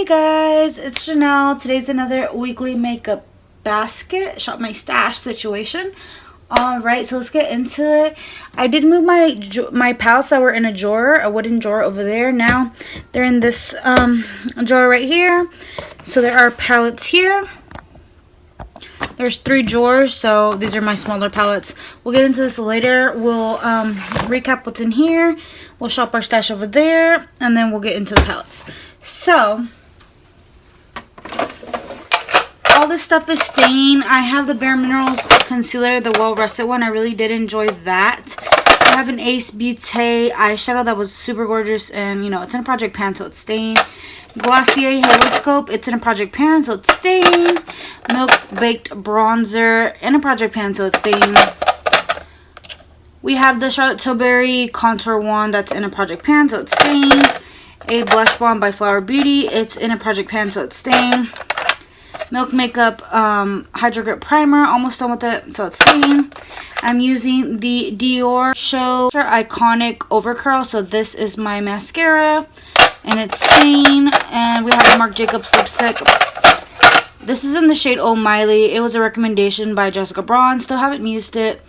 Hey guys, it's Chanel. Today's another weekly makeup basket, shop my stash situation. Alright, so let's get into it. I did move my palettes that were in a drawer, a wooden drawer over there. Now they're in this drawer right here. So there are palettes here. There's 3 drawers, so these are my smaller palettes. We'll get into this later. We'll recap what's in here. We'll shop our stash over there, and then we'll get into the palettes. So, all this stuff is staying. I have the Bare Minerals concealer, the Well Rested one. I really did enjoy that. I have an Ace Beauté eyeshadow that was super gorgeous, and you know, it's in a project pan, so it's staying. Glossier Halo Scope, it's in a project pan, so it's staying. Milk Baked Bronzer in a project pan, so it's staying. We have the Charlotte Tilbury Contour one that's in a project pan, so it's staying. A Blush Bomb by Flower Beauty, it's in a project pan, so it's staying. Milk Makeup Hydro Grip Primer, almost done with it, so it's staying. I'm using the Dior Show Iconic Overcurl, so this is my mascara, and it's staying. And we have the Marc Jacobs lipstick. This is in the shade Oh Miley. It was a recommendation by Jessica Braun. Still haven't used it.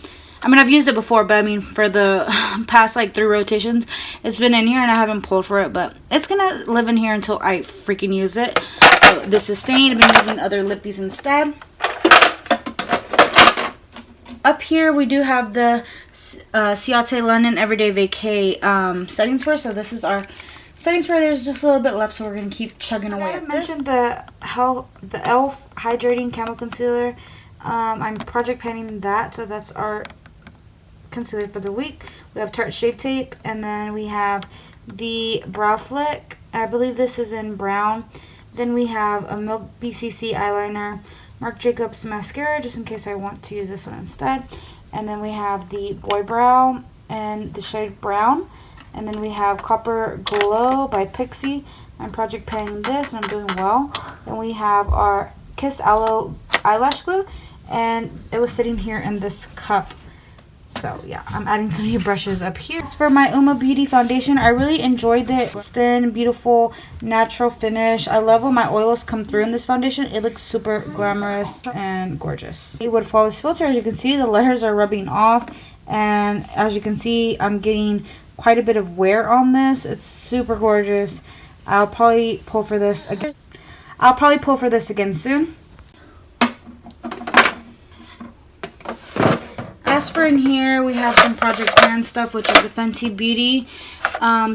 I mean, I've used it before, but I mean, for the past like 3 rotations, it's been in here and I haven't pulled for it, but it's gonna live in here until I freaking use it. So this is staying. I've been using other lippies instead. Up here, we do have the Ciate London Everyday Vacay setting spray. So this is our setting spray. There's just a little bit left, so we're gonna keep chugging away. I mentioned the e.l.f. Hydrating Camo Concealer. I'm project panning that, so that's our concealer for the week. We have Tarte Shape Tape, and then we have the Brow Flick. I believe this is in brown. Then we have a Milk BCC eyeliner, Marc Jacobs mascara, just in case I want to use this one instead. And then we have the Boy Brow and the shade brown. And then we have Copper Glow by Pixie. I'm project panning this, and I'm doing well. Then we have our Kiss Aloe eyelash glue, and it was sitting here in this cup. So yeah, I'm adding some new brushes up here. As for my Uma Beauty foundation, I really enjoyed it. It's thin, beautiful, natural finish. I love when my oils come through in this foundation. It looks super glamorous and gorgeous. It would flawless filter. As you can see, the letters are rubbing off, and as you can see, I'm getting quite a bit of wear on this. It's super gorgeous. I'll probably pull for this again soon. As for in here, we have some Project Pan stuff, which is the Fenty Beauty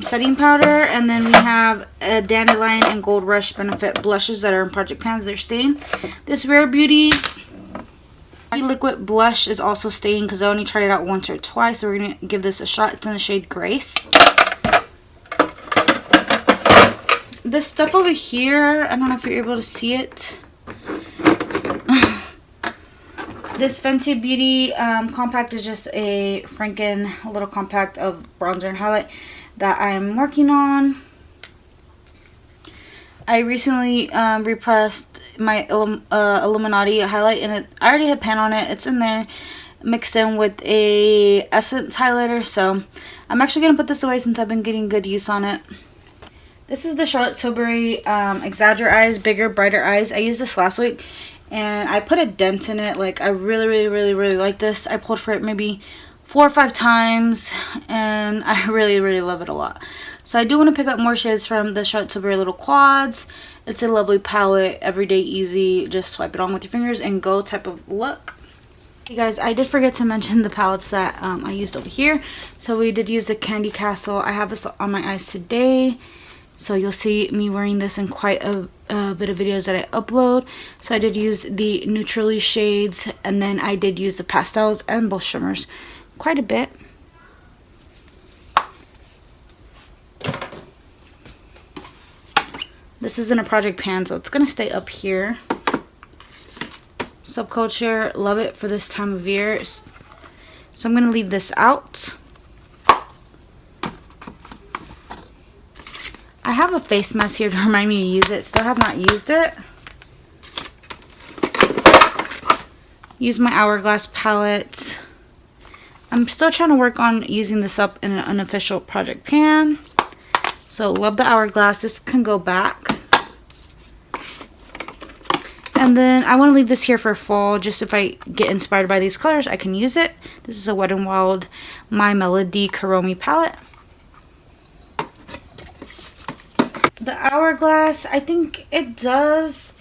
setting powder, and then we have a Dandelion and Gold Rush Benefit blushes that are in Project Pans. They're staying. This Rare Beauty liquid blush is also staying because I only tried it out once or twice, so we're going to give this a shot. It's in the shade Grace. This stuff over here, I don't know if you're able to see it. This Fenty Beauty compact is just a Franken little compact of bronzer and highlight that I'm working on. I recently repressed my Illuminati highlight, and I already had pan on it. It's in there mixed in with a Essence highlighter, so I'm actually going to put this away since I've been getting good use on it. This is the Charlotte Tilbury Exaggerate Eyes, Bigger, Brighter Eyes. I used this last week, and I put a dent in it. Like, I really like this. I pulled for it maybe 4 or 5 times, and I really love it a lot. So I do want to pick up more shades from the Charlotte Tilbury Little Quads. It's a lovely palette, everyday easy, just swipe it on with your fingers and go type of look. Hey guys, I did forget to mention the palettes that I used over here. So we did use the Candy Castle. I have this on my eyes today, so you'll see me wearing this in quite a bit of videos that I upload. So I did use the neutrally shades, and then I did use the pastels and both shimmers quite a bit. This is in a project pan, so it's gonna stay up here. Subculture, love it for this time of year, so I'm gonna leave this out. I have a face mask here to remind me to use it. Still have not used it. Use my Hourglass palette. I'm still trying to work on using this up in an unofficial project pan. So love the Hourglass. This can go back. And then I want to leave this here for fall, just if I get inspired by these colors, I can use it. This is a Wet n Wild My Melody Karomi palette. The Hourglass, I think it does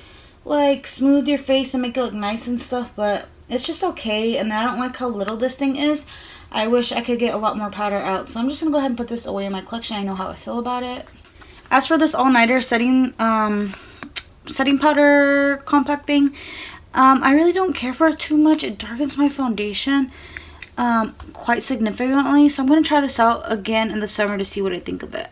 like smooth your face and make it look nice and stuff, but it's just okay. And I don't like how little this thing is. I wish I could get a lot more powder out, so I'm just gonna go ahead and put this away in my collection. I know how I feel about it. As for this all-nighter setting powder compact thing, I really don't care for it too much. It darkens my foundation quite significantly, so I'm gonna try this out again in the summer to see what I think of it.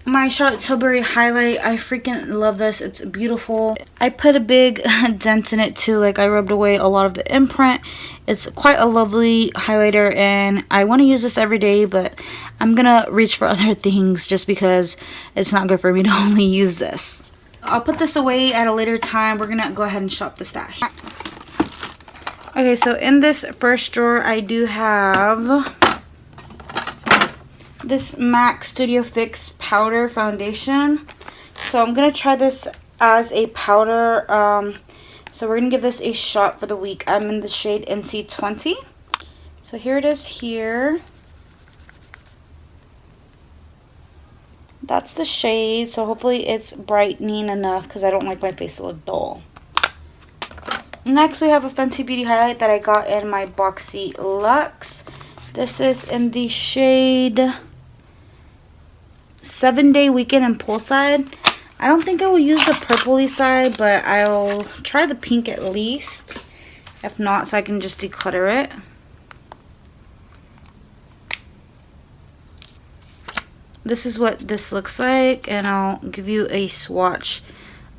My Charlotte Tilbury highlight, I freaking love this. It's beautiful. I put a big dent in it too, like I rubbed away a lot of the imprint. It's quite a lovely highlighter, and I want to use this every day, but I'm gonna reach for other things just because it's not good for me to only use this. I'll put this away at a later time. We're gonna go ahead and shop the stash. Okay, so in this first drawer I do have this MAC Studio Fix powder foundation. So I'm gonna try this as a powder. So we're gonna give this a shot for the week. I'm in the shade NC20. So here it is here. That's the shade. So hopefully it's brightening enough because I don't like my face to look dull. Next we have a Fenty Beauty highlight that I got in my Boxy Luxe. This is in the shade 7-Day Weekend and Poolside. I don't think I will use the purpley side, but I'll try the pink at least. If not, so I can just declutter it. This is what this looks like, and I'll give you a swatch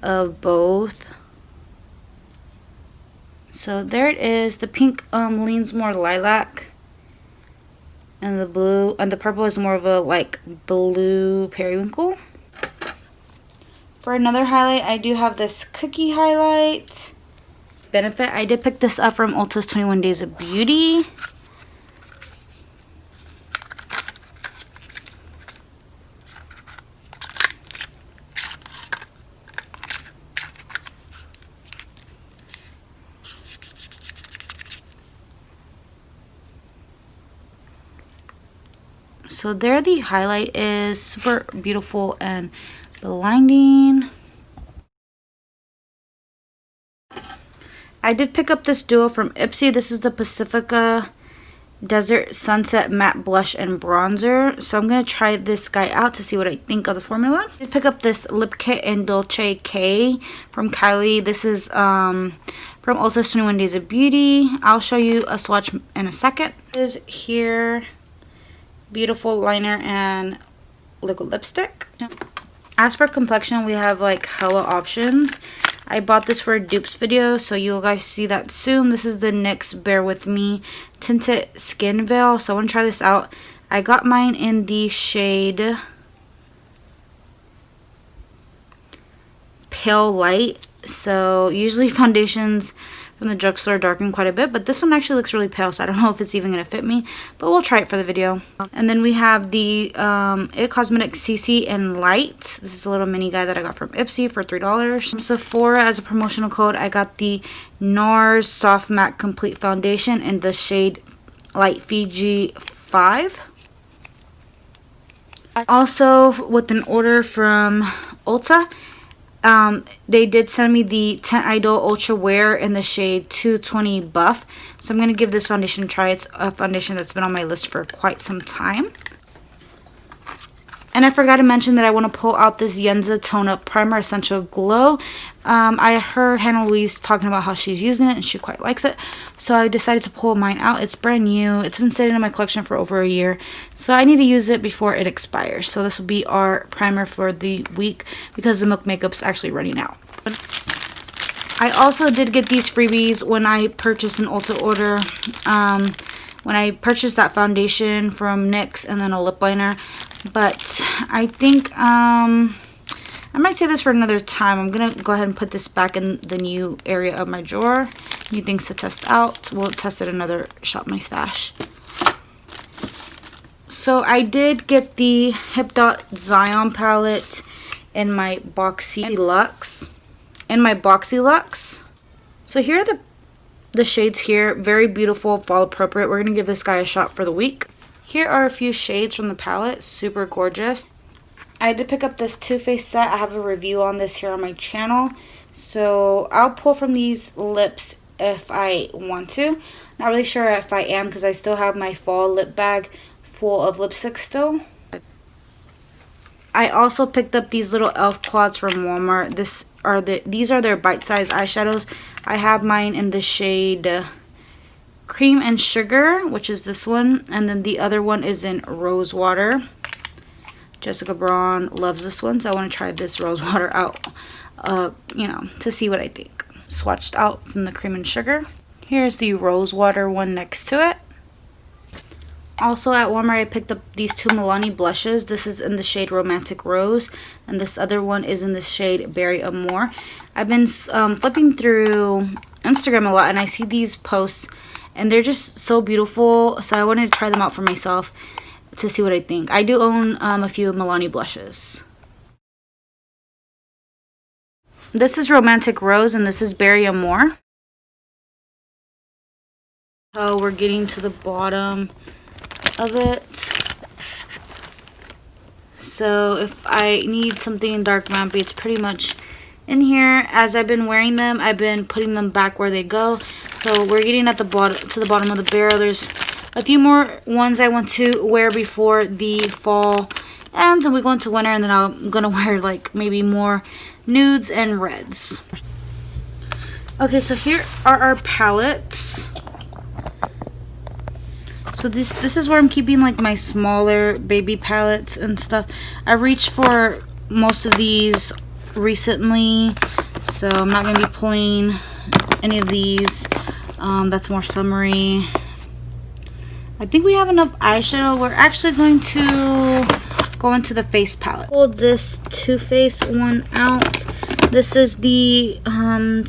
of both. So there it is. The pink leans more lilac, and the blue and the purple is more of a like blue periwinkle. For another highlight, I do have this cookie highlight. Benefit, I did pick this up from Ulta's 21 Days of Beauty. So there the highlight is, super beautiful and blinding. I did pick up this duo from Ipsy. This is the Pacifica Desert Sunset Matte Blush and Bronzer. So I'm going to try this guy out to see what I think of the formula. I did pick up this lip kit in Dolce K from KYLIE. This is from Ulta's 21 Days of Beauty. I'll show you a swatch in a second. This is here. Beautiful liner and liquid lipstick. As for complexion, we have like hella options. I bought this for a dupes video, so you guys see that soon. This is the NYX Bear With Me Tinted Skin Veil. So I want to try this out. I got mine in the shade Pale Light. So usually foundations from the drugstore darken quite a bit, but this one actually looks really pale, so I don't know if it's even going to fit me, but we'll try it for the video. And then we have the IT Cosmetics CC in Light. This is a little mini guy that I got from Ipsy for $3. From Sephora, as a promotional code, I got the NARS Soft Matte Complete Foundation in the shade Light Fiji 5. Also, with an order from Ulta, they did send me the Tint Idol Ultra Wear in the shade 220 Buff. So I'm going to give this foundation a try. It's a foundation that's been on my list for quite some time. And I forgot to mention that I want to pull out this Yenza Tone Up Primer Essential Glow. I heard Hannah Louise talking about how she's using it and she quite likes it. So I decided to pull mine out. It's brand new. It's been sitting in my collection for over a year. So I need to use it before it expires. So this will be our primer for the week because the Milk Makeup's actually running out. I also did get these freebies when I purchased an Ulta order. When I purchased that foundation from NYX and then a lip liner. But I think I might save this for another time. I'm going to go ahead and put this back in the new area of my drawer. New things to test out. We'll test it another Shop My Stash. So I did get the Hip Dot Zion palette in my Boxy Luxe. So here are the shades here. Very beautiful, fall appropriate. We're going to give this guy a shot for the week. Here are a few shades from the palette. Super gorgeous. I did pick up this Too Faced set. I have a review on this here on my channel. So I'll pull from these lips if I want to. Not really sure if I am because I still have my fall lip bag full of lipstick still. I also picked up these little elf quads from Walmart. These are their bite-sized eyeshadows. I have mine in the shade Cream and Sugar, which is this one, and then the other one is in Rose Water. Jessica Braun loves this one, so I want to try this Rose Water out, you know, to see what I think. Swatched out from the Cream and Sugar. Here's the Rose Water one next to it. Also at Walmart, I picked up these two Milani blushes. This is in the shade Romantic Rose, and this other one is in the shade Berry Amour. I've been flipping through Instagram a lot, and I see these posts, and they're just so beautiful, so I wanted to try them out for myself to see what I think. I do own a few Milani blushes. This is Romantic Rose, and this is Berry Amour. So we're getting to the bottom of it. So if I need something dark vampy, it's pretty much in here. As I've been wearing them, I've been putting them back where they go. So we're getting at the bottom, to the bottom of the barrel. There's a few more ones I want to wear before the fall ends and we go into winter, and then I'm gonna wear like maybe more nudes and reds. Okay, so here are our palettes. So this is where I'm keeping like my smaller baby palettes and stuff. I reached for most of these recently, so I'm not going to be pulling any of these. That's more summery. I think we have enough eyeshadow. We're actually going to go into the face palette. Pull this Too Faced one out. This is the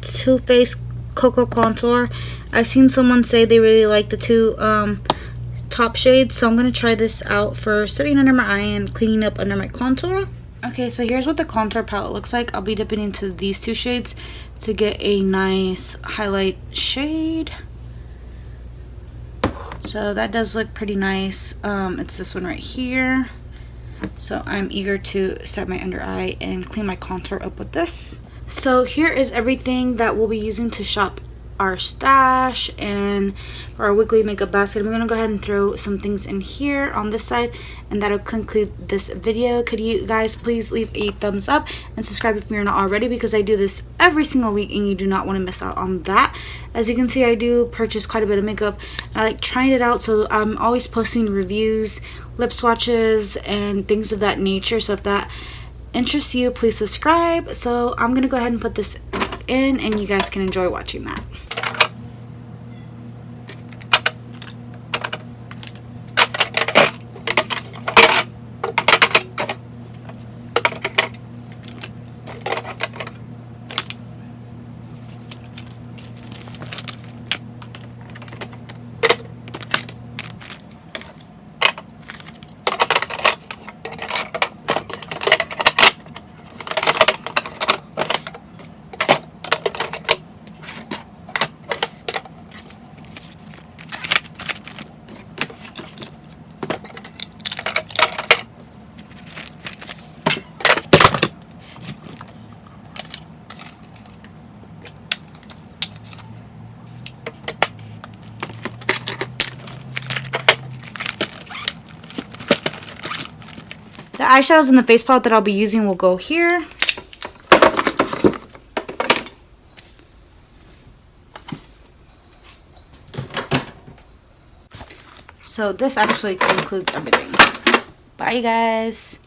Too Faced Cocoa Contour. I've seen someone say they really like the two top shades, so I'm going to try this out for setting under my eye and cleaning up under my contour. Okay, so here's what the contour palette looks like. I'll be dipping into these two shades to get a nice highlight shade. So that does look pretty nice. It's this one right here. So I'm eager to set my under eye and clean my contour up with this. So here is everything that we'll be using to shop our stash and our weekly makeup basket. I'm gonna go ahead and throw some things in here on this side, and that'll conclude this video. Could you guys please leave a thumbs up and subscribe if you're not already, because I do this every single week and you do not want to miss out on that. As you can see, I do purchase quite a bit of makeup. I like trying it out, so I'm always posting reviews, lip swatches, and things of that nature. So if that interests you, please subscribe. So I'm gonna go ahead and put this in and you guys can enjoy watching that. The eyeshadows in the face palette that I'll be using will go here. So this actually concludes everything. Bye, you guys.